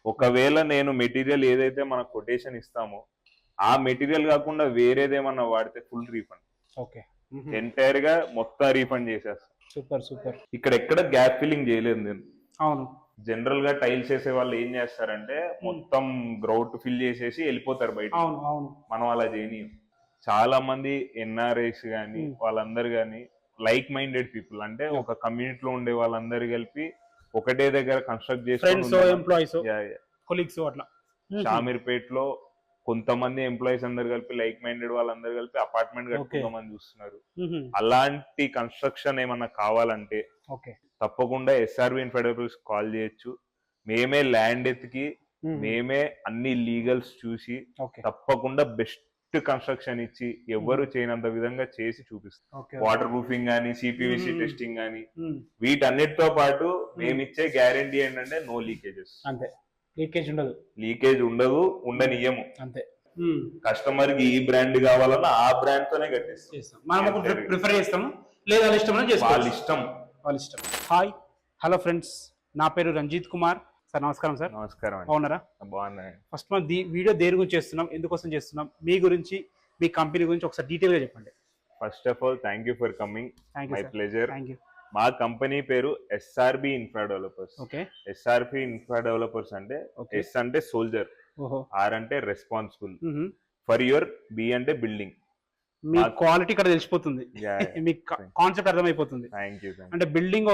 ఒకవేళ నేను మెటీరియల్ ఏదైతే మన కొటేషన్ ఇస్తామో ఆ మెటీరియల్ కాకుండా వేరేదేమన్నా వాడితే ఫుల్ రీఫండ్. ఓకే. ఎంటైర్ గా మొత్తం రీఫండ్ చేసేస్తాం. Super super. ఇక్కడ ఎక్కడ గ్యాప్ ఫిల్లింగ్ చేయలేదు నేను. అవును. జనరల్ గా టైల్స్ వేసే వాళ్ళు ఏం చేస్తారంటే మొత్తం గ్రౌట్ ఫిల్ చేసేసి వెళ్ళిపోతారు బయట. అవును అవును. మనం అలా చేయని. చాలా మంది ఎన్ఆర్ఐస్ గానీ వాళ్ళందరూ గానీ లైక్ మైండెడ్ పీపుల్, అంటే ఒక కమ్యూనిటీలో ఉండే వాళ్ళందరూ కలిపి ఒకటే దగ్గర కన్స్ట్రక్ట్ కొలీగ్స్ అట్లా. షామీర్పేటలో కొంతమంది ఎంప్లాయీస్ అందరు కలిపి లైక్ మైండెడ్ వాళ్ళందరూ కలిపి అపార్ట్మెంట్ కట్టుకుందామని చూస్తున్నారు. అలాంటి కన్స్ట్రక్షన్ ఏమన్నా కావాలంటే తప్పకుండా ఎస్ఆర్బి ఇన్ఫ్రాడెవలపర్స్ కాల్ చేయొచ్చు. మేమే ల్యాండ్ ఎత్తికి మేమే అన్ని లీగల్స్ చూసి తప్పకుండా బెస్ట్ కన్స్ట్రక్షన్ ఇచ్చి ఎవరు చేయనంత విధంగా చేసి చూపిస్తాం. వాటర్ ప్రూఫింగ్ గానీ, సిపివిసి టెస్టింగ్ గానీ, వీటన్నిటితో పాటు మేమిచ్చే గ్యారంటీ ఏంటంటే నో లీకేజెస్. అంతే, లీకేజ్ ఉండదు, ఉండనియము. అంతే. కస్టమర్ కి ఈ బ్రాండ్ కావాలన్నా ఆ బ్రాండ్ తోనే కట్టిస్తాం. మనం ప్రిఫర్ చేస్తాము, లేదా వాళ్ళ ఇష్టం. హాయ్, హలో ఫ్రెండ్స్, నా పేరు రంజిత్ కుమార్. సార్ నమస్కారం. సార్ నమస్కారం. బాగున్నారా? బాగున్నాయి. ఫస్ట్ మనం వీడియో దేని గురించి చేస్తున్నాం, ఎందుకోసం చేస్తున్నాం, మీ గురించి, మీ కంపెనీ గురించి ఒకసారి డీటెయిల్ గా చెప్పండి. First of all thank you for coming. My pleasure. Thank you. మా కంపెనీ పేరు SRB infra developers. Okay. SRB infra developers అంటే ఎస్ అంటే సోల్జర్, ఆర్ అంటే రెస్పాన్సిబుల్, ఫర్ యువర్ బి అంటే బిల్డింగ్. మీ క్వాలిటీ ఇక్కడ తెలిసిపోతుంది, మీ కాన్సెప్ట్ అర్థమైపోతుంది. అంటే బిల్డింగ్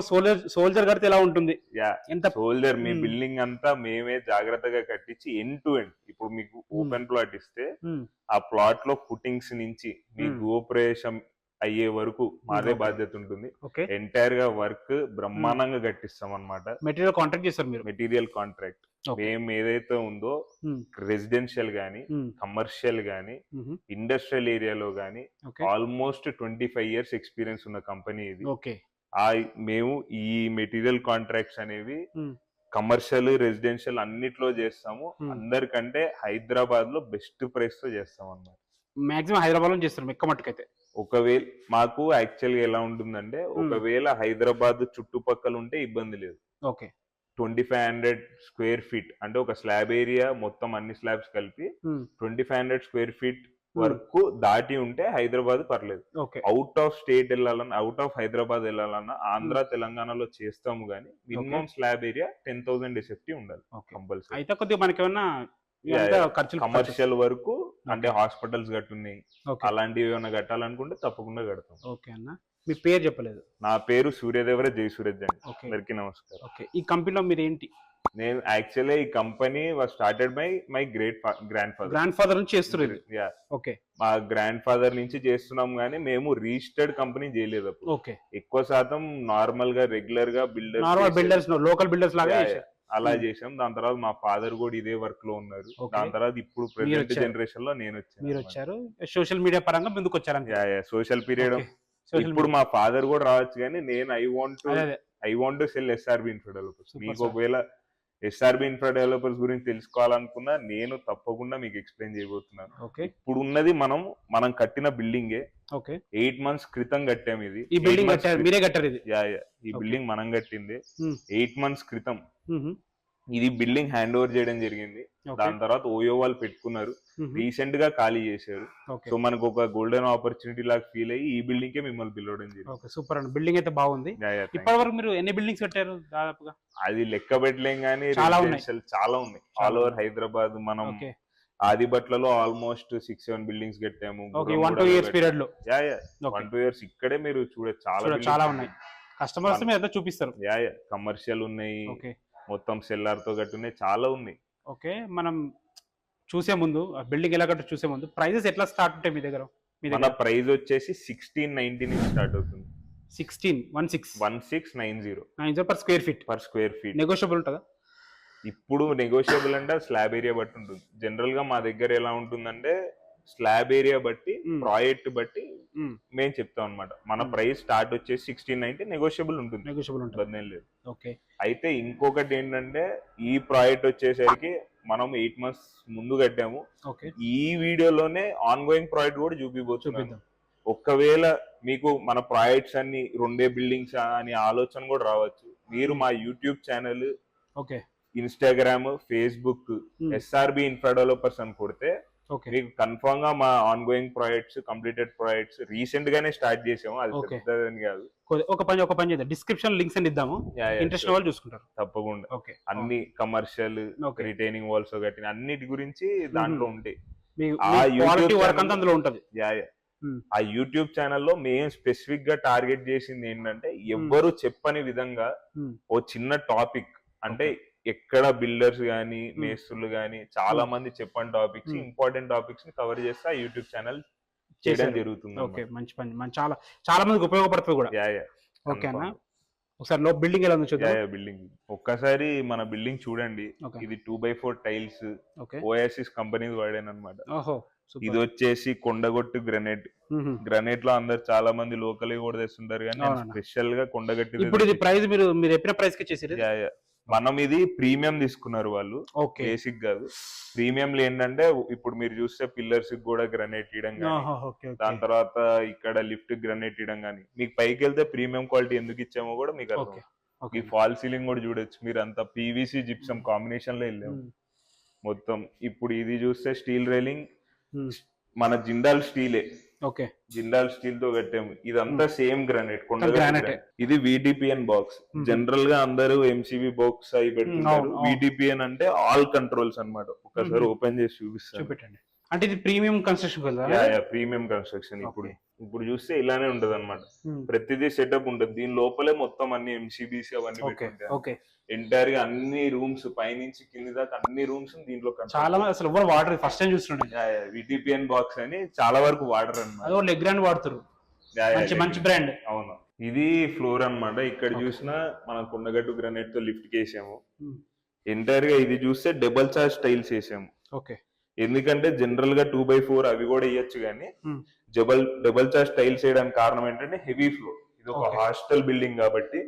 సోల్జర్ కడితే ఎలా ఉంటుంది, ఎంత సోల్జర్ మీ బిల్డింగ్ అంతా మేమే జాగ్రత్తగా కట్టించి ఎండ్ టు ఎండ్. ఇప్పుడు మీకు ఓపెన్ ప్లాట్ ఇస్తే ఆ ప్లాట్ లో ఫుటింగ్స్ నుంచి మీ గృహప్రవేశం అయ్యే వరకు మాదే బాధ్యత ఉంటుంది. ఎంటైర్ గా వర్క్ బ్రహ్మాండంగా కట్టిస్తాం అన్నమాట. మెటీరియల్ కాంట్రాక్ట్ చేస్తారు మీరు? మెటీరియల్ కాంట్రాక్ట్ మేము ఏదైతే ఉందో రెసిడెన్షియల్ గానీ, కమర్షియల్ గానీ, ఇండస్ట్రియల్ ఏరియాలో గానీ ఆల్మోస్ట్ 25 years ఎక్స్పీరియన్స్ ఉన్న కంపెనీ ఇది. మేము ఈ మెటీరియల్ కాంట్రాక్ట్స్ అనేవి కమర్షియల్, రెసిడెన్షియల్ అన్నిట్లో చేస్తాము. అందరికంటే హైదరాబాద్ లో బెస్ట్ ప్రైస్ తో చేస్తాం అన్నమాట. మాక్సిమం హైదరాబాద్ లో చేస్తారు ఎక్కువ మట్టుకైతే. ఒకవేళ మాకు యాక్చువల్ గా ఎలా ఉంటుందంటే, ఒకవేళ హైదరాబాద్ చుట్టుపక్కల ఉంటే ఇబ్బంది లేదు. 2500 square feet అంటే ఒక స్లాబ్ ఏరియా మొత్తం అన్ని స్లాబ్స్ కలిపి 2500 square feet వరకు దాటి ఉంటే హైదరాబాద్ పర్లేదు. అవుట్ ఆఫ్ స్టేట్ వెళ్ళాలన్నా, అవుట్ ఆఫ్ హైదరాబాద్ వెళ్ళాలన్నా ఆంధ్ర, తెలంగాణలో చేస్తాము. కానీ మినిమం స్లాబ్ ఏరియా 10,000 SFT ఉండాలి కంపల్సరీ. అయితే కొద్దిగా మనకి ఏమన్నా కమర్షియల్ వరకు అంటే హాస్పిటల్స్ కట్టున్నాయి, అలాంటివి ఏమైనా కట్టాలనుకుంటే తప్పకుండా కడతాం. ఓకే అన్న, మీ పేరు చెప్పలేదు? నా పేరు సూర్యదేవర జై సూరజ్ అండి. అందరికి నమస్కారం. ఓకే. ఈ కంపెనీలో మీరు ఏంటి? నేను యాక్చువల్లీ ఈ company was started by my grand father నుంచి చేస్తున్నారు. ఓకే. మా గ్రాండ్ ఫాదర్ నుంచి చేస్తున్నాం, కానీ మేము రిజిస్టర్డ్ కంపెనీ చేయలేదు అప్పుడు. ఓకే. ఎక్కువ శాతం నార్మల్ గా రెగ్యులర్ గా బిల్డర్స్, లోకల్ బిల్డర్స్ లాగా అలా చేసాం. దాని తర్వాత మా ఫాదర్ కూడా ఇదే వర్క్ లో ఉన్నారు. దాని తర్వాత ఇప్పుడు ప్రెసెంట్ జనరేషన్ లో నేను వచ్చారు. సోషల్ మీడియా పరంగా ముందుకు వచ్చారు. సోషల్ పీరియడ్ ఇప్పుడు మా ఫాదర్ కూడా రావచ్చు, కానీ నేను I want to cell SRB infra developers. మీకు ఒకవేళ ఎస్ఆర్బి ఇన్ఫ్రా డెవలపర్స్ గురించి తెలుసుకోవాలనుకున్నా నేను తప్పకుండా మీకు ఎక్స్ప్లెయిన్ చేయబోతున్నాను. ఇప్పుడు ఉన్నది మనం కట్టిన బిల్డింగే. 8 months క్రితం కట్టాము ఇది. ఈ బిల్డింగ్ మీరే కట్టారు? ఇది ఈ బిల్డింగ్ మనం కట్టింది 8 months క్రితం. ఇది బిల్డింగ్ హ్యాండ్ ఓవర్ చేయడం జరిగింది. దాని తర్వాత ఓయో వాళ్ళు పెట్టుకున్నారు, రీసెంట్ గా ఖాళీ చేశారు. సో మనకు ఒక గోల్డెన్ ఆపర్చునిటీ లాగా ఫీల్ అయ్యి ఈ బిల్డింగ్ కే మిమ్మల్ని పిలవడం జరిగింది. సూపర్ అండి, బిల్డింగ్ అయితే బాగుంది. ఇప్పటి వరకు మీరు ఎన్ని బిల్డింగ్స్ కట్టారు దాదాపుగా? అది లెక్క పెట్టలేం, కానీ చాలా ఉన్నాయి ఆల్ ఓవర్ హైదరాబాద్. మనం ఆదిబట్లలో ఆల్మోస్ట్ 6-7 బిల్డింగ్స్ కట్టాము. 1-2 years పీరియడ్ లో 1-2 years ఇక్కడే మీరు చూడొచ్చు, చాలా ఉన్నాయి. కస్టమర్స్ మీద చూపిస్తారు. కమర్షియల్ ఉన్నాయి, మొత్తం సెల్లార్ తో కట్టున్నాయి, చాలా ఉన్నాయి. ఓకే. మనం చూసే ముందు బిల్డింగ్ ఎలా కట్టు చూసే ముందు ప్రైజెస్ ఎట్లా స్టార్ట్ ఉంటాయి మీ దగ్గర? మన ప్రైస్ వచ్చేసి 1690 నుంచి స్టార్ట్ అవుతుంది. 1690 పర్ స్క్వేర్ ఫీట్. నెగోషియబుల్ ఉంటుందా? ఇప్పుడు నెగోషియబుల్ అంటే స్లాబ్ ఏరియా బట్టి ఉంటుంది. జనరల్ గా మా దగ్గర ఎలా ఉంటుందంటే స్లాబ్ ఏరియా బట్టి, ప్రాజెక్ట్ బట్టి మేము చెప్తాం అనమాట. మన ప్రైస్ స్టార్ట్ వచ్చేసి 1690, నెగోషియబుల్ ఉంటుంది. ఇబ్బంది ఏం లేదు. అయితే ఇంకొకటి ఏంటంటే ఈ ప్రాజెక్ట్ వచ్చేసరికి మనం 8 months ముందు కట్టాము. ఈ వీడియోలోనే ఆన్ గోయింగ్ ప్రాజెక్ట్ కూడా చూపిపోతున్నాం. ఒకవేళ మీకు మన ప్రాజెక్ట్స్ అన్ని 2 బిల్డింగ్స్ అనే ఆలోచన కూడా రావచ్చు. మీరు మా YouTube channel Instagram, Facebook, SRB infra developers అని కొడితే ఓకే మీకు కన్ఫర్మ్ గా మా on going projects, completed projects recent గానే స్టార్ట్ చేసాము. అది Okay. పెద్దదని కాదు. ఒక పని చేద్దాం, డిస్క్రిప్షన్ లింక్స్ అని ఇద్దాము, ఇంట్రెస్ట్ వాళ్ళు చూసుకుంటారు. తప్పకుండా ఓకే అన్ని కమర్షియల్, Okay. రిటైనింగ్ వాల్స్ కట్టిన అన్నిటి గురించి దాంట్లో ఉంటాయి. మీకు ఆ క్వాలిటీ YouTube వర్క్ అంతా అందులో ఉంటది. ఆ యూట్యూబ్ ఛానల్లో మేము స్పెసిఫిక్ గా టార్గెట్ చేసింది ఏంటంటే ఎవ్వరు చెప్పని విధంగా ఓ చిన్న టాపిక్, అంటే ఎక్కడ బిల్డర్స్ గానీ మేస్త్రులు గానీ చాలా మంది చెప్పని టాపిక్స్, ఇంపార్టెంట్ టాపిక్స్ ని కవర్ చేస్తే ఆ యూట్యూబ్ ఛానల్ చేయడం జరుగుతుంది. ఓకే మంచి పని, చాలా మందికి ఉపయోగపడుతుంది కూడా. ఓకే అన్న, ఒకసారి బిల్డింగ్ ఎలా ఉందో చూద్దాం. బిల్డింగ్ ఒక్కసారి మన బిల్డింగ్ చూడండి. ఇది 2x4 టైల్స్ ఓయాసిస్ కంపెనీ వాడాను అనమాట. ఇది వచ్చేసి కొండగొట్టు గ్రనైట్ లో అందరు చాలా మంది లోకల్ కూడా తెస్తుంటారు కానీ స్పెషల్ గా కొండగట్టి. ఇప్పుడు ఇది ప్రైస్ మీరు చెప్పిన ప్రైస్ కి చేసారు. మనం ఇది ప్రీమియం తీసుకున్నారు వాళ్ళు, బేసిక్ కాదు. ప్రీమియం లో ఏంటంటే ఇప్పుడు మీరు చూస్తే పిల్లర్స్ కూడా గ్రనైట్ ఇయడం కానీ, దాని తర్వాత ఇక్కడ లిఫ్ట్ గ్రనైట్ ఇయడం కానీ, మీకు పైకి వెళ్తే ప్రీమియం క్వాలిటీ ఎందుకు ఇచ్చామో కూడా మీకు అర్థం. ఈ ఫాల్ సీలింగ్ కూడా చూడొచ్చు మీరు, అంత పీవీసీ జిప్సం కాంబినేషన్ లో వెళ్ళాము మొత్తం. ఇప్పుడు ఇది చూస్తే స్టీల్ రైలింగ్ మన జిందాల్ స్టీలే, జిందాల్ స్టీల్ తో కట్టాము. ఇదంతా సేమ్ గ్రానైట్, కొండ. ఇది VTPN బాక్స్. జనరల్ గా అందరూ MCB బాక్స్ అయి పెట్టుకుంటారు. VTPN అంటే ఆల్ కంట్రోల్స్ అన్నమాట. ఒకసారి ఓపెన్ చేసి చూపిస్తాను. అంటే ఇది ప్రీమియం కన్స్ట్రక్షన్ కదా? Premium construction. ఇప్పుడు చూస్తే ఇలానే ఉంటది అనమాట. ప్రతిదీ సెటప్ ఉంటది. దీని లోపలే మొత్తం అన్ని MCBs అవన్నీ పెట్టుకుంటారు. ఎంటైర్ గా అన్ని రూమ్స్ పైనుంచి కింది దాకా అన్ని రూమ్స్ దీంట్లో. చాలా మంది అసలు ఎవరు వాడరు, ఫస్ట్ టైం చూస్తున్నాడు. VTPN బాక్స్ అని చాలా వరకు వాడరు అన్నమాట. లెగ్రాండ్ వాడుతారు, మంచి బ్రాండ్. అవును. ఇది ఫ్లోర్ అన్నమాట. ఇక్కడ చూసినా మనం కొండగట్టు గ్రానైట్ తో లిఫ్ట్ వేసాము. ఎంటైర్ గా ఇది చూస్తే డబుల్ చార్జ్ టైల్స్ వేసాము. ఎందుకంటే జనరల్ గా 2x4 అవి కూడా వేయచ్చు కానీ డబుల్ చార్జ్ టైల్స్ వేయడానికి కారణం ఏంటంటే హెవీ ఫ్లోర్. ఇది ఒక హాస్టల్ బిల్డింగ్ కాబట్టి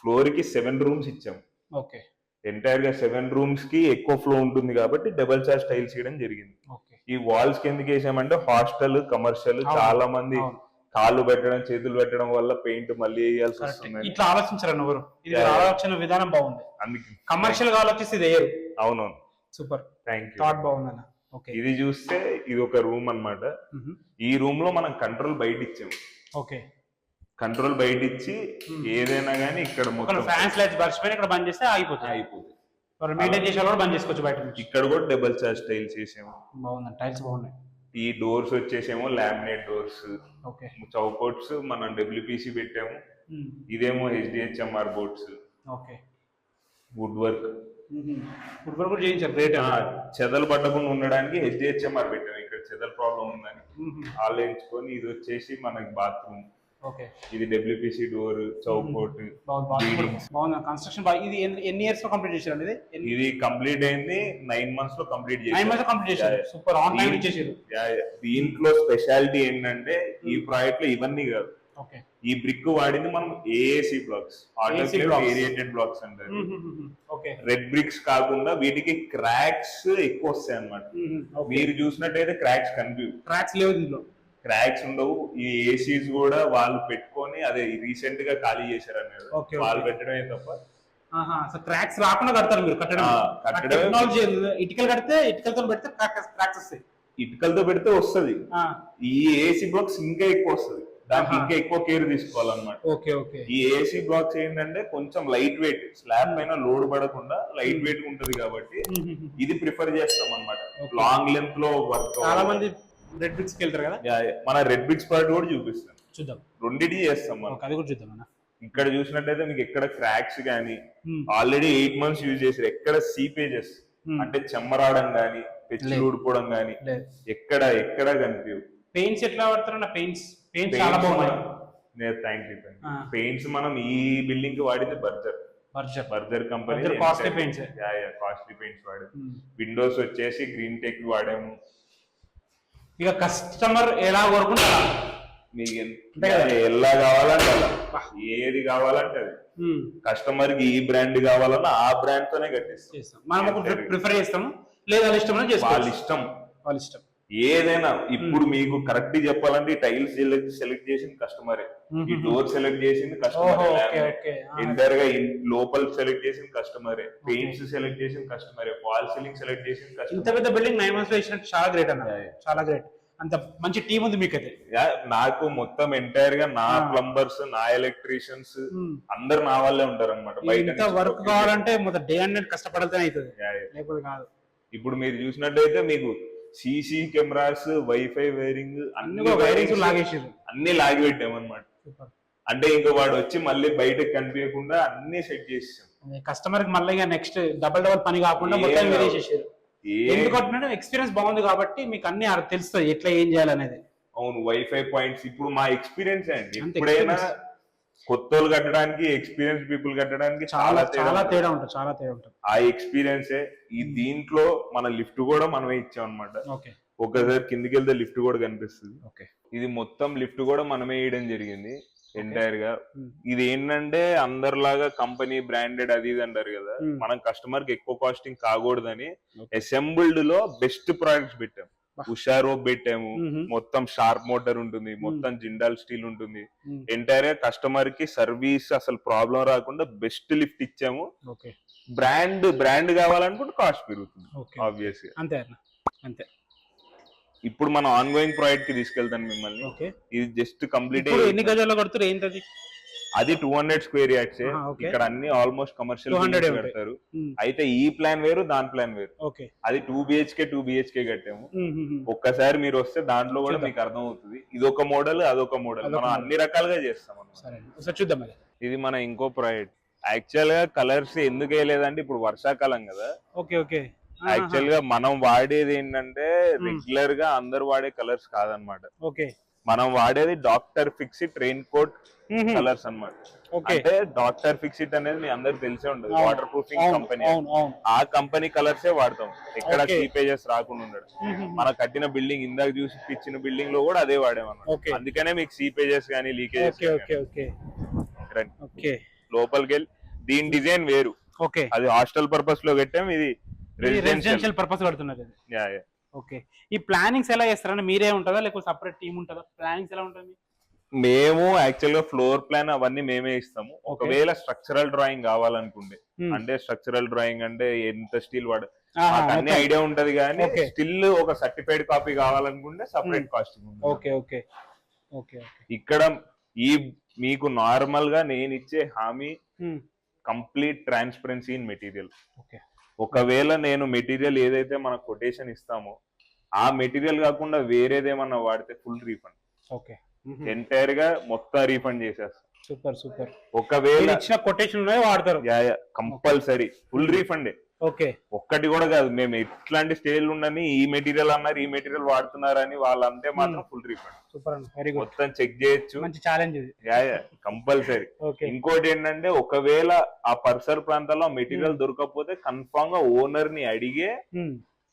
ఫ్లోర్ కి 7 రూమ్స్ ఇచ్చాము. ఎంటైర్ గా 7 రూమ్స్ కి ఎక్కువ ఫ్లో ఉంటుంది కాబట్టి డబుల్ చార్జ్ టైల్స్ వేయడం జరిగింది. ఈ వాల్స్ కి ఎందుకు వేసామంటే హాస్టల్, కమర్షియల్ చాలా మంది కాళ్ళు పెట్టడం, చేతులు పెట్టడం వల్ల పెయింట్ మళ్ళీ వేయాల్సి వస్తుంది. ఇట్లా ఆలోచించారు ఎవరు? ఇది ఆలోచన విధానం బాగుంది. అందుకే కమర్షియల్ గా ఆలోచిస్తే ఇది వేయరు. అవునవును, సూపర్, థ్యాంక్ యూ. థాట్ బాగుందన్న. ఇది చూస్తే ఇది ఒక రూమ్ అన్నమాట. ఈ రూమ్ లో మనం కంట్రోల్ బయట ఇచ్చాము. కంట్రోల్ బయట ఇచ్చి ఏదైనా గానీ ఇక్కడ మొత్తం ఫ్యాన్స్ లైట్స్ బర్చిపోయి ఇక్కడ బంద్ చేస్తే అయిపోతుంది. మెయింటైన్ చేసే కూడా బంద్ చేసుకోవచ్చు బయట నుంచి. ఇక్కడ కూడా డబుల్ చార్జ్ టైల్స్ వేసాము. బాగుంది, టైల్స్ బాగున్నాయి. ఈ డోర్స్ వచ్చేసేమో లామినేట్ డోర్స్. చౌకోట్స్ మనం WPC పెట్టాము. ఇదేమో HDHMR బోర్డ్స్. వుడ్ వర్క్ కూడా చేయించారు. రేట్ చెదలు పట్టకుండా ఉండడానికి HDHMR పెట్టాము. ఇక్కడ చెదల ప్రాబ్లం ఉందని వాళ్ళు ఎంచుకొని. ఇది వచ్చేసి మనకి బాత్రూమ్. ఇది WPC డోర్, చౌకోట్. కన్స్ట్రక్షన్ ఇది ఎన్ని ఇయర్స్ లో కంప్లీట్ చేశారు? ఇది కంప్లీట్ అయింది 9 months లో కంప్లీట్ చేశారు. సూపర్, ఆన్ టైం ఇచ్చేసారు. దీంట్లో స్పెషాలిటీ ఏంటంటే ఈ ప్రాజెక్ట్ లో ఇవన్నీ కాదు. ఈ బ్రిక్ వాడింది మనం AAC బ్లాక్స్, ఏరియేటెడ్ బ్లాక్స్ అంటారు. రెడ్ బ్రిక్స్ కాకుండా వీటికి క్రాక్స్ ఎక్కువ వస్తాయి అన్నమాట. మీరు చూసినట్టయితే క్రాక్స్ కనిపించవు. క్రాక్స్ లేవు దీంట్లో, క్రాక్స్ ఉండవు. ఈ ఏసీస్ కూడా వాళ్ళు పెట్టుకొని అదే రీసెంట్ గా ఖాళీ చేశారు అన్నారు. వాళ్ళు పెట్టడమే తప్ప క్రాక్స్ రాకుండా కడతారు మీరు. ఇటుకలు కడితే ఇటుకలతో పెడితే క్రాక్స్ వస్తాయి. ఇటుకలతో పెడితే వస్తుంది. ఈ ఏసీ బ్లాక్స్ ఇంకా ఎక్కువ వస్తుంది. దానికి ఇంకా ఎక్కువ కేర్ తీసుకోవాలన్నమాట. ఈ ఏసీ బ్లాక్స్ ఏంటంటే కొంచెం లైట్ వెయిట్, స్లాబ్ పైన లోడ్ పడకుండా లైట్ వెయిట్ ఉంటది కాబట్టి ఇది ప్రిఫర్ చేస్తాం అన్నమాట. లాంగ్ లెంత్ లో వర్క్. చాలా మంది రెడ్ బ్రిక్స్ వెళ్తారు కదా, మన రెడ్ బ్రిక్స్ పార్ట్ కూడా చూపిస్తాం. చూద్దాం, రెండింటి చేస్తాం మనం. అది కూడా చూద్దాం. ఇక్కడ చూసినట్టయితే మీకు ఎక్కడ క్రాక్స్ గానీ ఆల్రెడీ 8 months యూజ్ చేసారు. ఎక్కడ సీపేజెస్ అంటే చెమ్మరావడం గానీ, పెచ్చులు ఊడిపోవడం గానీ ఎక్కడ కనిపించవు. పెయింట్స్ ఎట్లా వాడతారు? పెయింట్స్ చాలా బాగున్నాయి. Thank you. పెయింట్స్ మనం ఈ బిల్డింగ్ కి వాడితే బర్జర్ కంపెనీ కాస్ట్లీ పెయింట్స్ వాడాము. విండోస్ వచ్చేసి గ్రీన్ టెక్ వాడాము. ఇక కస్టమర్ ఎలా కోరుకుంటారా? మీకు ఎలా కావాలంటే అలా, ఏది కావాలంటే అది. కస్టమర్ కి ఈ బ్రాండ్ కావాలన్నా ఆ బ్రాండ్ తోనే కట్టిస్తాం. మనం ప్రిఫర్ చేస్తాము, లేదా వాళ్ళ ఇష్టం. ఏదైనా ఇప్పుడు మీకు కరెక్ట్ చెప్పాలంటే టైల్స్ సెలెక్ట్ చేసింది కస్టమరే, ఈ డోర్ సెలెక్ట్ చేసింది కస్టమరే, ఎంటైర్ గా లోపల సెలెక్ట్ చేసింది కస్టమరే, పెయింట్స్ సెలెక్ట్ చేసింది కస్టమరే, ఫాల్ సీలింగ్ సెలెక్ట్ చేసింది ఇంత కస్టమర్. పెద్ద బిల్డింగ్ 9 months లో ఇచ్చినట్టు చాలా గ్రేట్ అన్న, చాలా గ్రేట్. అంత మంచి టీం ఉంది మీకైతే. నాకు మొత్తం ఎంటైర్ గా నా ప్లంబర్స్, నా ఎలక్ట్రీషియన్స్ అందరు నా వాళ్ళే ఉంటారు అనమాట. బయట వర్క్ కావాలంటే మొత్తం డే అండ్ నైట్ కష్టపడితేనే అవుతుంది, లేకపోతే కాదు. ఇప్పుడు మీరు చూసినట్టయితే మీకు సీసీ కెమెరాస్, వైఫై వైరింగ్ అన్ని వైరింగ్స్ లాగేసారు, అన్ని లాగి పెట్టామన్నమాట. అంటే ఇంకా వాడు వచ్చి మళ్ళీ బయటకు కనిపించకుండా అన్ని సెట్ చేసాం. కస్టమర్ కి మళ్ళీ నెక్స్ట్ డబల్ పని కాకుండా మొత్తం వేసేసారు. ఎందుకంటే ఎక్స్పీరియన్స్ బాగుంది కాబట్టి మీకు అన్ని తెలుస్తాయి ఎట్లా ఏం చేయాలనేది. అవును, వైఫై పాయింట్స్ ఇప్పుడు మా ఎక్స్పీరియన్స్ అండి. ఎప్పుడైనా కొత్త కట్టడానికి, ఎక్స్పీరియన్స్ పీపుల్ కట్టడానికి చాలా చాలా తేడా ఉంటుంది, చాలా తేడా ఉంటుంది. ఆ ఎక్స్పీరియన్సే ఈ దీంట్లో మన లిఫ్ట్ కూడా మనమే ఇచ్చాం అనమాట. ఒకసారి కిందికి వెళ్తే లిఫ్ట్ కూడా కనిపిస్తుంది. ఇది మొత్తం లిఫ్ట్ కూడా మనమే వేయడం జరిగింది ఎంటైర్ గా. ఇది ఏంటంటే అందరిలాగా కంపెనీ బ్రాండెడ్ అది ఇది అంటారు కదా, మనం కస్టమర్ కి ఎక్కువ కాస్టింగ్ కాకూడదని అసెంబుల్డ్ లో బెస్ట్ ప్రొడక్ట్స్ పెట్టాం. ఉషా రోప్ పెట్టాము, మొత్తం షార్ప్ మోటార్ ఉంటుంది, మొత్తం జిండాల్ స్టీల్ ఉంటుంది. ఎంటైర్ గా కస్టమర్ కి సర్వీస్ అసలు ప్రాబ్లం రాకుండా బెస్ట్ లిఫ్ట్ ఇచ్చాము. బ్రాండ్ కావాలనుకుంటే కాస్ట్ పెరుగుతుంది ఆబ్వియస్ గా. అంతే అంతే. ఇప్పుడు మనం ఆన్ గోయింగ్ ప్రాజెక్ట్ కి తీసుకెళ్తాను మిమ్మల్ని. ఇది జస్ట్ కంప్లీట్. ఎన్ని గజాల్లో కడుతున్నారు ఏంటది? అది 200 స్క్వేర్ యార్డ్స్. ఇక్కడ అన్ని ఆల్మోస్ట్ కమర్షియల్ కడతారు. అయితే ఈ ప్లాన్ వేరు, దాని ప్లాన్ వేరు. అది 2 BHK కట్టాము. ఒక్కసారి మీరు వస్తే దాంట్లో కూడా మీకు అర్థం అవుతుంది. ఇది ఒక మోడల్, అదొక మోడల్, మనం అన్ని రకాలుగా చేస్తాం. చూద్దాం. ఇది మన ఇంకో ప్రాజెక్ట్. యాక్చువల్ గా కలర్స్ ఎందుకు వేయలేదంటే ఇప్పుడు వర్షాకాలం కదా. యాక్చువల్ గా మనం వాడేది ఏంటంటే రెగ్యులర్ గా అందరు వాడే కలర్స్ కాదనమాట. మనం వాడేది doctor Fixit raincoat colours అన్నమాట. అంటే డాక్టర్ ఫిక్సిట్ అనేది మీ అందరికి తెలిసే ఉంటుంది, వాటర్ ప్రూఫింగ్ కంపెనీ. ఆ కంపెనీ కలర్సే వాడతాం, ఎక్కడ సీపేజెస్ రాకుండా ఉండడు. మన కట్టిన బిల్డింగ్, ఇందాక చూసి ఇచ్చిన బిల్డింగ్ లో కూడా అదే వాడేమన్నమాట. అందుకనే మీకు సీపేజెస్ కానీ లీకేజెస్. లోపలికి వెళ్ళి దీని డిజైన్ వేరు, అది హాస్టల్ పర్పస్ లో కట్టాం, ఇది రెసిడెన్షియల్ పర్పస్ కడుతున్నారు. ఓకే. ఈ ప్లానింగ్స్ ఎలా చేస్తారంటే మీరే ఉంటుందా లేకపోతే సెపరేట్ టీమ్ ఉంటుందా? ప్లానింగ్స్ ఎలా ఉంటుంది? మేము యాక్చువల్ గా ఫ్లోర్ ప్లాన్ అవన్నీ మేమే ఇస్తాము. ఒకవేళ స్ట్రక్చరల్ డ్రాయింగ్ కావాలనుకుంటే, అంటే స్ట్రక్చరల్ డ్రాయింగ్ అంటే ఎంత స్టీల్ వాడు అన్ని ఐడియా ఉంటది కానీ స్టిల్ ఒక సర్టిఫైడ్ కాపీ కావాలనుకుంటే సపరేట్ కాస్టింగ్. ఇక్కడ ఈ మీకు నార్మల్ గా నేను ఇచ్చే హామీ కంప్లీట్ ట్రాన్స్పరెన్సీ ఇన్ మెటీరియల్. ఒకవేళ నేను మెటీరియల్ ఏదైతే మన కొటేషన్ ఇస్తామో ఆ మెటీరియల్ కాకుండా వేరేదేమన్నా వాడితే ఫుల్ రీఫండ్. ఎంటైర్ గా మొత్తం రీఫండ్ చేసేస్తాం. సూపర్. ఒకవేళ ఇచ్చిన కొటేషన్ వాడతారు కంపల్సరీ ఫుల్ రీఫండే. ఒక్కటి కూడా కాదు, మేము ఇట్లాంటి స్టేజ్ ఉండని ఈ మెటీరియల్ అన్నారు, ఈ మెటీరియల్ వాడుతున్నారని వాళ్ళంటే మాత్రం ఫుల్ రీఫండ్. మొత్తం చెక్ చేయొచ్చు. కంపల్సరీ. ఇంకోటి ఏంటంటే ఒకవేళ ఆ పరిసర ప్రాంతాల్లో మెటీరియల్ దొరకకపోతే కన్ఫామ్ గా ఓనర్ ని అడిగే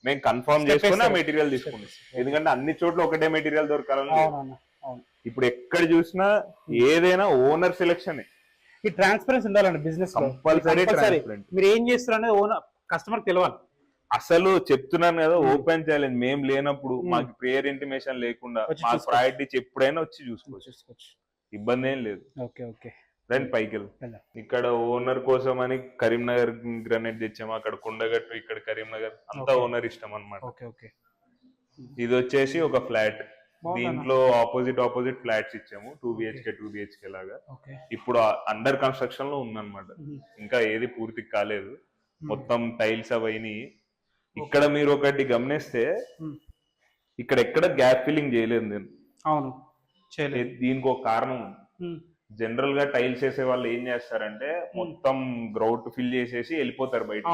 మేము కన్ఫర్మ్ చేసుకుని ఆ మెటీరియల్ తీసుకుంటాం. ఎందుకంటే అన్ని చోట్ల ఒకటే మెటీరియల్ దొరకాలని. ఇప్పుడు ఎక్కడ చూసినా ఏదైనా ఓనర్ సెలెక్షన్. ఈ ట్రాన్స్పరెన్సీ ఉండాలండి బిజినెస్ కంపల్సరీ. మీరు ఏం చేస్తారు అనేది ఓనర్ కస్టమర్ తెలియాలి. అసలు చెప్తున్నాను కదా, ఓపెన్ ఛాలెంజ్. మేము లేనప్పుడు మాకు ప్రేయర్ ఇంటిమేషన్ లేకుండా మాకు ప్రయారిటీ ఎప్పుడైనా వచ్చి చూసుకోవచ్చు, ఇబ్బంది ఏం లేదు. రండి పైకి వెళ్దాం. ఇక్కడ ఓనర్ కోసం అని కరీంనగర్ గ్రానైట్ తెచ్చాము, అక్కడ కొండగట్టు, ఇక్కడ కరీంనగర్, అంతా ఓనర్ ఇష్టం అన్నమాట. ఇది వచ్చేసి ఒక ఫ్లాట్, దీంట్లో ఆపోజిట్ ఫ్లాట్స్ ఇచ్చాము. 2 BHK లాగా. ఇప్పుడు అండర్ కన్స్ట్రక్షన్ లో ఉందన్నమాట, ఇంకా ఏది పూర్తి కాలేదు, మొత్తం టైల్స్ అవన్నీ. ఇక్కడ మీరు ఒకటి గమనిస్తే ఇక్కడ ఎక్కడ గ్యాప్ ఫిల్లింగ్ చేయలేదు నేను. దీనికి ఒక కారణం. జనరల్ గా టైల్స్ వేసే వాళ్ళు ఏం చేస్తారంటే మొత్తం గ్రౌట్ ఫిల్ చేసేసి వెళ్ళిపోతారు బయట.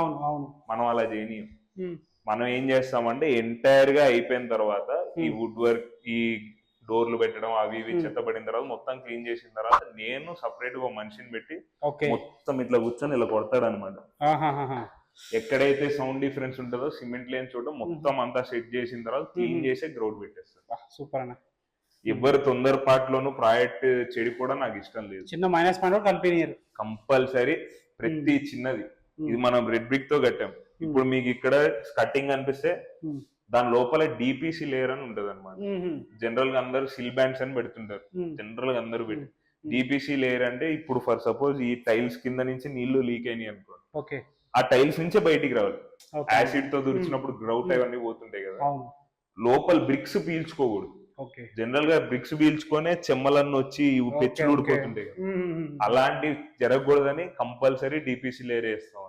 మనం అలా చేయనీయం. మనం ఏం చేస్తామంటే ఎంటైర్ గా అయిపోయిన తర్వాత ఈ వుడ్ వర్క్, ఈ డోర్లు పెట్టడం, అవి ఇవి చెత్తపడిన తర్వాత మొత్తం క్లీన్ చేసిన తర్వాత నేను సపరేట్ గా మనిషిని పెట్టి మొత్తం ఇట్లా కూర్చొని ఇలా కొడతాడు అనమాట. ఎక్కడైతే సౌండ్ డిఫరెన్స్ ఉంటుందో సిమెంట్ లేని చోట మొత్తం అంతా సెట్ చేసిన తర్వాత క్లీన్ చేసి గ్రౌట్ పెట్టేస్తారు. సూపర్ అన్న. ఎవరు తొందరపాటులోనూ ప్రాజెక్ట్ చెడిపోవడం నాకు ఇష్టం లేదు. చిన్న మైనస్ పాయింట్ కలిపినారు కంపల్సరీ. ప్రతి చిన్నది, ఇది మనం రెడ్ బ్రిక్ తో కట్టాం. ఇప్పుడు మీకు ఇక్కడ కట్టింగ్ అనిపిస్తే దాని లోపల డిపిసి లేయర్ అని ఉంటది అనమాట. జనరల్ గా అందరూ సిల్ బ్యాండ్స్ అని పెడుతుంటారు, జనరల్ గా అందరూ పెట్టి. డిపిసి లేయర్ అంటే ఇప్పుడు ఫర్ సపోజ్ ఈ టైల్స్ కింద నుంచి నీళ్లు లీక్ అయినాయి అనుకోండి, ఆ టైల్స్ నుంచే బయటికి రావాలి. యాసిడ్ తో దురిచినప్పుడు గ్రౌట్ అవన్నీ పోతుంటాయి కదా, లోపల బ్రిక్స్ పీల్చుకోకూడదు. జనరల్ గా బ్రిక్స్ పీల్చుకొనే చెమ్మలన్నీ వచ్చి పెచ్చులు ఊడిపోతుంటాయి కదా, అలాంటివి జరగకూడదని కంపల్సరీ డిపిసి లేయర్ వేస్తాం.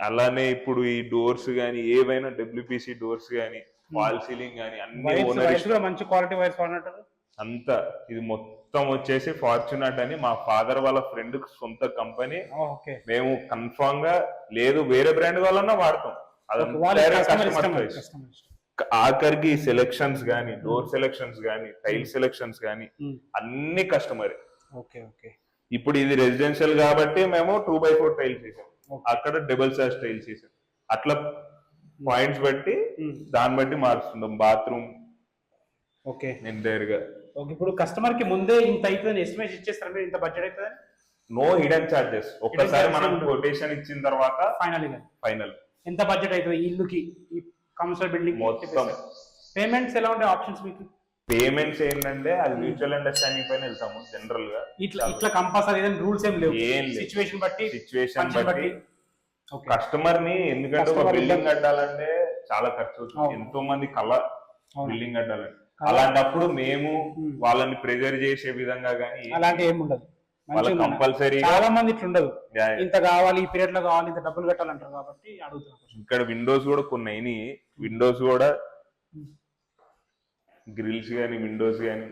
అలానే ఇప్పుడు ఈ డోర్స్ గానీ ఏవైనా డబ్ల్యూపీసీ డోర్స్ గానీ ఫాల్ సీలింగ్ గానీ అన్ని మంచి క్వాలిటీ వైర్స్ వాడినట్టు అంతా. ఇది మొత్తం వచ్చేసి ఫార్చునేట్ అని మా ఫాదర్ వాళ్ళ ఫ్రెండ్ సొంత కంపెనీ. మేము కన్ఫామ్ గా లేదు వేరే బ్రాండ్ వాళ్ళన్నా వాడతాం, ఆఖరికి సెలెక్షన్స్ గానీ డోర్ సెలెక్షన్స్ గానీ టైల్ సెలెక్షన్స్ గానీ అన్ని కస్టమర్. ఇప్పుడు ఇది రెసిడెన్షియల్ కాబట్టి మేము 2x4 టైల్స్ చేసాం, అక్కడ డబుల్ సాస్ టైల్స్ చేసాం. అట్లా పాయింట్స్ బట్టి దాన్ని బట్టి మారుస్తుంటాం. బాత్రూమ్ ఎంటైర్ గా. ఇప్పుడు కస్టమర్ కి ముందే ఇంత అవుతుంది ఎస్టిమేషన్ ఇచ్చేస్తారు మీరు, ఇంత బడ్జెట్ అవుతుంది, నో హిడెన్ చార్జెస్. ఒక్కసారి మనం కొటేషన్ ఇచ్చిన తర్వాత ఫైనల్ ఎంత బడ్జెట్ అవుతుంది ఈ ఇల్లుకి, ఈ కమర్షియల్ బిల్డింగ్ మొత్తం. పేమెంట్స్ ఎలా ఉంటాయి ఆప్షన్స్ మీకు? పేమెంట్స్ ఏంటంటే అది మ్యూచువల్ అండర్స్టాండింగ్ పైన వెళ్తాము జనరల్ గా. ఇట్లా కంపల్సరీ ఏదైనా రూల్స్ ఏం లేవు, సిచువేషన్ బట్టి కస్టమర్ ని. ఎందుకంటే ఒక బిల్డింగ్ కట్టాలంటే చాలా ఖర్చు అవుతుంది, ఎంతో మంది కళ బిల్డింగ్ కట్టాలంటే. అలాంటప్పుడు మేము వాళ్ళని ప్రెజర్ చేసే విధంగా గానీ అలాంటి ఏమి ఉండదు. కంపల్సరీ చాలా మంది ఇట్లా ఉండదు, ఇంత కావాలి ఈ పీరియడ్ లో కావాలి ఇంత డబ్బులు కట్టాలంటారు కాబట్టి అడుగుతున్నాం. ఇక్కడ విండోస్ కూడా కొన్ని అయినాయి, విండోస్ కూడా గ్రిల్స్ గానీ విండోస్ గానీ.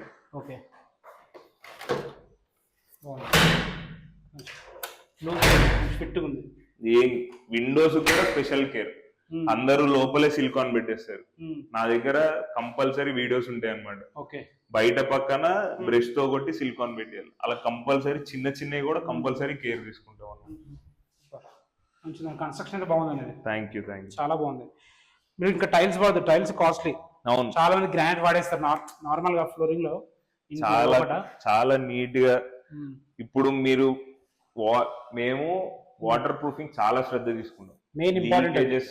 ఏ విండోస్ కూడా స్పెషల్ కేర్. అందరూ లోపలే సిలికాన్ పెట్టేస్తారు, నా దగ్గర కంపల్సరీ వీడియోస్ ఉంటాయి అన్నమాట. బయట పక్కన బ్రష్ తో కొట్టి సిలికాన్ పెట్టేయాలి, అలా కంపల్సరీ చిన్న చిన్నవి కూడా కంపల్సరీ కేర్ తీసుకుంటాం అన్నమాట. కన్స్ట్రక్షన్ బాగుంది. Thank you. చాలా బాగుంది. మీరు ఇంకా టైల్స్ బాగుంది, టైల్స్ కాస్ట్లీ. అవును, చాలా మంది గ్రానైట్ వాడేస్తారు నార్మల్ గా ఫ్లోరింగ్ లో, చాలా నీట్ గా. ఇప్పుడు మీరు మేము వాటర్ ప్రూఫింగ్ చాలా శ్రద్ధ తీసుకున్నాం. లీకేజెస్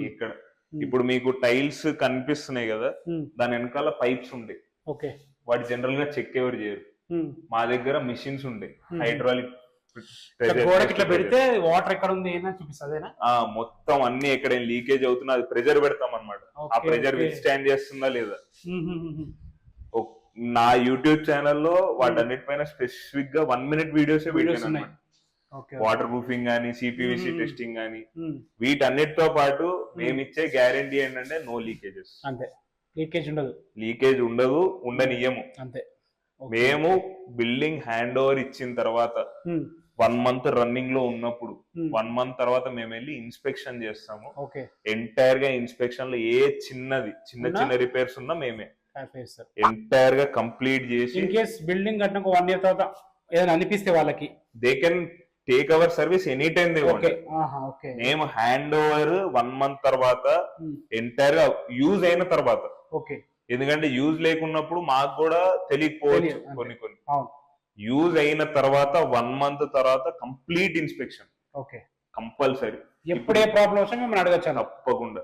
ఇక్కడ ఇప్పుడు మీకు టైల్స్ కనిపిస్తున్నాయి కదా, దాని వెనకాల పైప్స్ ఉంటాయి, వాటి జనరల్ గా చెక్ ఎవరు చేయరు. మా దగ్గర మిషన్స్ ఉంటాయి, హైడ్రాలిక్ పెడితే వాటర్ ఎక్కడ ఉంది చూపిస్తుంది. మొత్తం అన్ని ఎక్కడ లీకేజ్ అవుతున్నా అది ప్రెజర్ పెడతాం అనమాట. ఆ ప్రెజర్ విత్స్టాండ్ చేస్తుందా లేదా. నా యూట్యూబ్ ఛానల్లో వాటన్నిటిపైన స్పెసిఫిక్ గా 1 minute వీడియోస్ పెట్టాను అనమాట. వాటర్ ప్రూఫింగ్ గానీ సిపివిసి టెస్టింగ్ గానీ వీటన్నిటితో పాటు మేము ఇచ్చే గ్యారంటీ ఏంటంటే నో లీకేజెస్. అంతే, లీకేజ్ ఉండదు, ఉండనియము. అంతే. మేము బిల్డింగ్ హ్యాండ్ ఓవర్ ఇచ్చిన తర్వాత 1 month రన్నింగ్ లో ఉన్నప్పుడు 1 month తర్వాత మేము వెళ్ళి ఇన్స్పెక్షన్ చేస్తాము. ఎంటైర్ గా ఇన్స్పెక్షన్ లో ఏ చిన్న రిపేర్స్ ఉన్నా మేమే ఎంటైర్ గా కంప్లీట్ చేసి, ఇన్ కేస్ బిల్డింగ్ కట్టిన 1 year తర్వాత ఏదైనా అనిపిస్తే వాళ్ళకి they can take our service any time they want. మేము హ్యాండ్ ఓవర్ 1 month తర్వాత ఎంటైర్ గా యూజ్ అయిన తర్వాత, ఎందుకంటే యూజ్ లేకున్నప్పుడు మాకు కూడా తెలియకపోవచ్చు కొన్ని యూజ్ అయిన తర్వాత 1 month తర్వాత కంప్లీట్ ఇన్స్పెక్షన్ కంపల్సరీ. ఎప్పుడు ఏ ప్రాబ్లం వస్తే మిమ్మల్ని అడగచ్చు తప్పకుండా.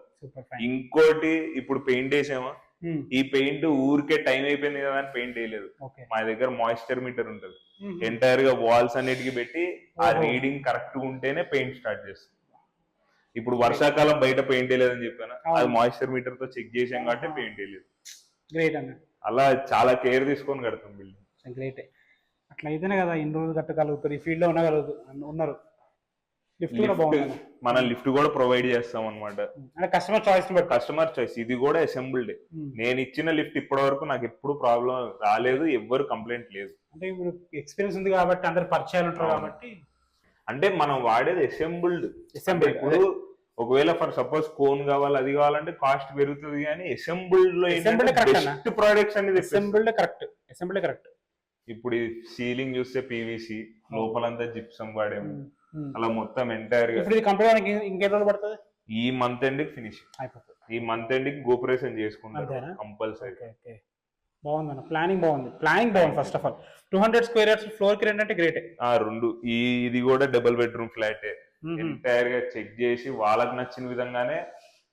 ఇంకోటి, ఇప్పుడు పెయింట్ వేసామా, ఈ పెయింట్ ఊరికే టైం అయిపోయింది కదా అని పెయింట్ వేయలేదు. మా దగ్గర మాయిశ్చర్ మీటర్ ఉంటది, ఎంటైర్ గా వాల్స్ అన్నిటికి పెట్టి ఆ రీడింగ్ కరెక్ట్ గా ఉంటేనే పెయింట్ స్టార్ట్ చేస్తాం. ఇప్పుడు వర్షాకాలం బయట పెయింట్ వేయలేదని చెప్పాను, అది మాయిశ్చర్ మీటర్ తో చెక్ చేసాం కాబట్టి పెయింట్ వేయలేదు. అలా చాలా కేర్ తీసుకొని కడతాం బిల్డింగ్. గ్రేట్. అట్లా అయితేనే కదా ఇన్ని రోజులు కట్టగలుగుతారు, ఈ ఫీల్డ్ లో ఉన్నారు. లిఫ్ట్ కూడా బాగుంది, మనం లిఫ్ట్ కూడా ప్రొవైడ్ చేస్తాం అనమాట. Customer choice. ఇది కూడా అసెంబుల్డ్. నేను ఇచ్చిన లిఫ్ట్ ఇప్పటి వరకు నాకు ఎప్పుడు ప్రాబ్లం రాలేదు, ఎవ్వరు కంప్లైంట్ లేదు. అంటే ఇప్పుడు ఎక్స్పీరియన్స్ ఉంది కాబట్టి, అందరు పరిచయాలు ఉంటారు కాబట్టి. అంటే మనం వాడేది అసెంబుల్డ్. ఇప్పుడు ఒకవేళ ఫర్ సపోజ్ కోన్ కావాలి అది కావాలంటే కాస్ట్ పెరుగుతుంది, కానీ అసెంబుల్డ్ లో బెస్ట్ ప్రొడక్ట్స్ అనేది అసెంబుల్డ్ కరెక్ట్. ఇప్పుడు సీలింగ్ చూస్తే పీవీసీ, లోపలంతా జిప్సం వాడేము, అలా మొత్తం ఎంటైర్ గా. ఇంకెన్ని రోజులు పడుతుంది? ఈ మంత్ ఎండ్ కి ఫినిష్ అయిపోతుంది. ఈ మంత్ ఎండ్ కి గోపరేషన్ చేసుకుంటారు కంపల్సరీ. బాగుంది, ప్లానింగ్ బాగుంది. First of all 200 square yards floor కి రెంట్ అంటే గ్రేట్. ఇది కూడా డబుల్ బెడ్రూమ్ ఫ్లాట్. ఎంటైర్ గా చెక్ చేసి వాళ్ళకి నచ్చిన విధంగానే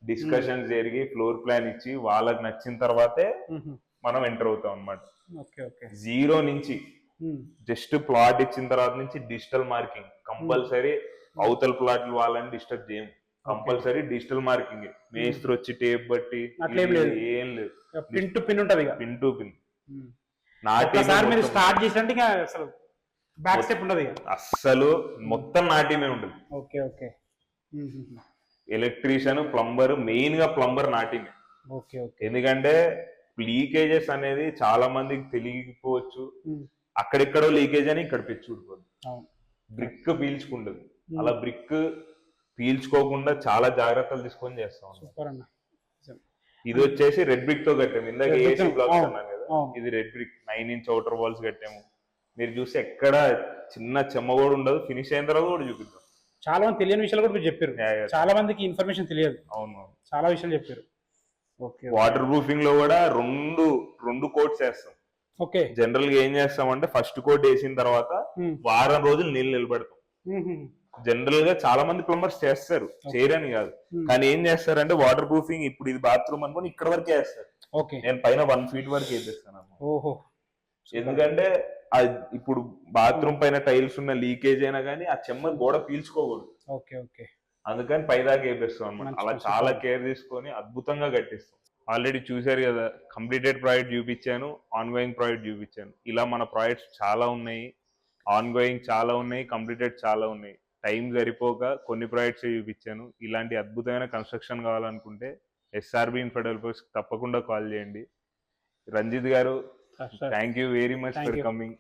డిస్కషన్స్ జరిగి ఫ్లోర్ ప్లాన్ ఇచ్చి వాళ్ళకి నచ్చిన తర్వాతే మనం ఎంటర్ అవుతాం అన్నమాట. Okay okay. జీరో నుంచి జస్ట్ ప్లాట్ ఇచ్చిన తర్వాత నుంచి డిజిటల్ మార్కింగ్ కంపల్సరీ. అవతల ప్లాట్లు వాళ్ళని డిస్టర్బ్ చేయం, కంపల్సరీ డిజిటల్ మార్కింగ్. మేస్త్రి వచ్చి టేప్ బట్టి ఏం లేదు, పిన్ టు పిన్ ఉంటది, పిన్ టు పిన్. మీరు స్టార్ట్ చేసినట్టు ఇక అసలు బ్యాక్ స్టెప్ ఉండదు, అస్సలు మొత్తం నా టీమే ఉంటుంది. Okay okay. Electrician, plumber, main గా ప్లంబర్ నా టీమే. Okay okay. ఎందుకంటే లీకేజెస్ అనేది చాలా మందికి తెలియకపోవచ్చు. అక్కడెక్కడో లీకేజ్ అని ఇక్కడ పెంచి ఊడిపోదు, బ్రిక్ పీల్చుకుంటది. అలా బ్రిక్ పీల్చుకోకుండా చాలా జాగ్రత్తలు తీసుకొని చేస్తాం. ఇది వచ్చేసి రెడ్ బ్రిక్ తో కట్టాము. ఇందాక ఏసీ బ్లాక్స్ అన్నాను కదా, ఇది red brick 9 inch outer walls కట్టాము. మీరు చూసి ఎక్కడ చిన్న చెమ్మ కూడా ఉండదు. ఫినిష్ అయిన తర్వాత కూడా చూపిద్దాం. చాలా మంది తెలియని విషయాలు కూడా మీరు చెప్పారు, చాలా మందికి ఇన్ఫర్మేషన్ తెలియదు. అవును, చాలా విషయాలు చెప్పారు. ఓకే. వాటర్ ప్రూఫింగ్ లో కూడా రెండు కోట్స్ వేస్తాం. ఓకే. జనరల్ గా ఏం చేస్తామంటే ఫస్ట్ కోట్ వేసిన తర్వాత వారం రోజులు నీళ్ళు నిలబెడతాం. జనరల్ గా చాలా మంది ప్లంబర్స్ చేస్తారు, చేయరని కాదు, కానీ ఏం చేస్తారంటే వాటర్ ప్రూఫింగ్ ఇప్పుడు ఇది బాత్రూమ్ అనుకోని ఇక్కడ వరకే వేస్తారు. నేను పైన 1 feet వరకు వేసేస్తాను. ఓహో. ఎందుకంటే ఇప్పుడు బాత్రూమ్ పైన టైల్స్ ఉన్న లీకేజ్ అయినా కానీ ఆ చెమ్మ గోడ పీల్చుకోకూడదు. Okay okay. అందుకని పైదాకా వేపిస్తాం అనమాట. అలా చాలా కేర్ తీసుకొని అద్భుతంగా కట్టిస్తాం. ఆల్రెడీ చూసారు కదా, కంప్లీటెడ్ ప్రాజెక్ట్ చూపించాను, ఆన్ గోయింగ్ ప్రాజెక్ట్ చూపించాను. ఇలా మన ప్రాజెక్ట్స్ చాలా ఉన్నాయి, ఆన్ గోయింగ్ చాలా ఉన్నాయి, కంప్లీటెడ్ చాలా ఉన్నాయి. టైం సరిపోక కొన్ని ప్రాజెక్ట్స్ చూపించాను. ఇలాంటి అద్భుతమైన కన్స్ట్రక్షన్ కావాలనుకుంటే ఎస్ఆర్బి ఇన్ఫ్రాడెవలపర్స్ తప్పకుండా కాల్ చేయండి. రంజిత్ గారు, thank you very much for coming.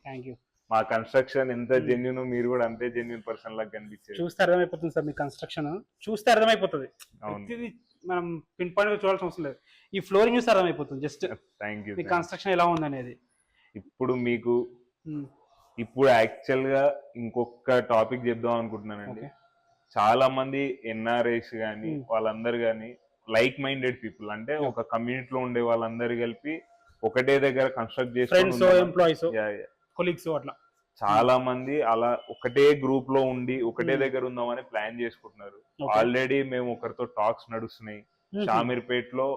మా కన్స్ట్రక్షన్ ఎంత జెన్యూన్, మీరు కూడా అంతే జెన్యూన్ పర్సన్ లాగా కనిపించారు. చూస్తే అర్థమైపోతుంది సార్, మీ కన్స్ట్రక్షన్ చూస్తే అర్థమైపోతుంది. మనం పిన్ పాయింట్ చూడాల్సిన అవసరం లేదు, ఈ ఫ్లోరింగ్ చూస్తే అర్థమైపోతుంది. Just thank you. Me construction ఎలా ఉంది అనేది. ఇప్పుడు యాక్చువల్ గా ఇంకొక టాపిక్ చెప్దాం అనుకుంటున్నానండి. చాలా మంది ఎన్ఆర్ఐస్ గానీ వాళ్ళందరూ గానీ లైక్ మైండెడ్ పీపుల్, అంటే ఒక కమ్యూనిటీలో ఉండే వాళ్ళందరూ కలిపి ఒకటే దగ్గర కన్స్ట్రక్ట్ కొలీగ్స్ అట్లా చాలా మంది అలా ఒకటే గ్రూప్ లో ఉండి ఒకటే దగ్గర ఉందామని ప్లాన్ చేసుకుంటున్నారు. ఆల్రెడీ మేము ఒకరితో టాక్స్ నడుస్తున్నాయి. షామీర్పేటలో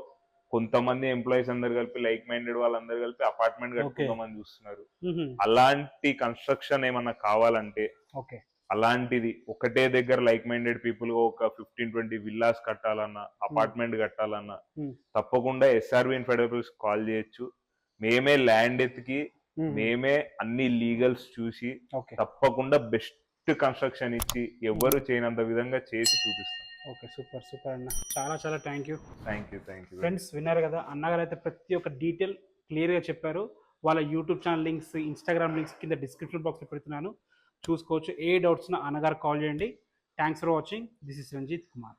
కొంతమంది ఎంప్లాయీస్ అందరు కలిపి లైక్ మైండెడ్ వాళ్ళందరూ కలిపి అపార్ట్మెంట్ కట్టుకుందామని చూస్తున్నారు. అలాంటి కన్స్ట్రక్షన్ ఏమన్నా కావాలంటే అలాంటిది ఒకటే దగ్గర లైక్ మైండెడ్ పీపుల్ ఒక 15-20 విల్లాస్ కట్టాలన్నా, అపార్ట్మెంట్ కట్టాలన్నా తప్పకుండా ఎస్ఆర్బి ఇన్ఫ్రాడెవలపర్స్ కాల్ చేయొచ్చు. మేమే ల్యాండ్ ఎత్తికి, మేమే అన్ని లీగల్స్ చూసి తప్పకుండా బెస్ట్ కన్స్ట్రక్షన్ ఇచ్చి ఎవరు చేయనంత విధంగా చేసి చూపిస్తాం. ఓకే, సూపర్ సూపర్ అన్న, చాలా చాలా థ్యాంక్ యూ. ఫ్రెండ్స్, విన్నారు కదా, అన్నగారు అయితే ప్రతి ఒక్క డీటెయిల్ క్లియర్గా చెప్పారు. వాళ్ళ YouTube channel links, Instagram links కింద డిస్క్రిప్షన్ బాక్స్లో పెడుతున్నాను, చూసుకోవచ్చు. ఏ డౌట్స్ అన్నగారు కాల్ చేయండి. Thanks for watching. This is Ranjith Kumar.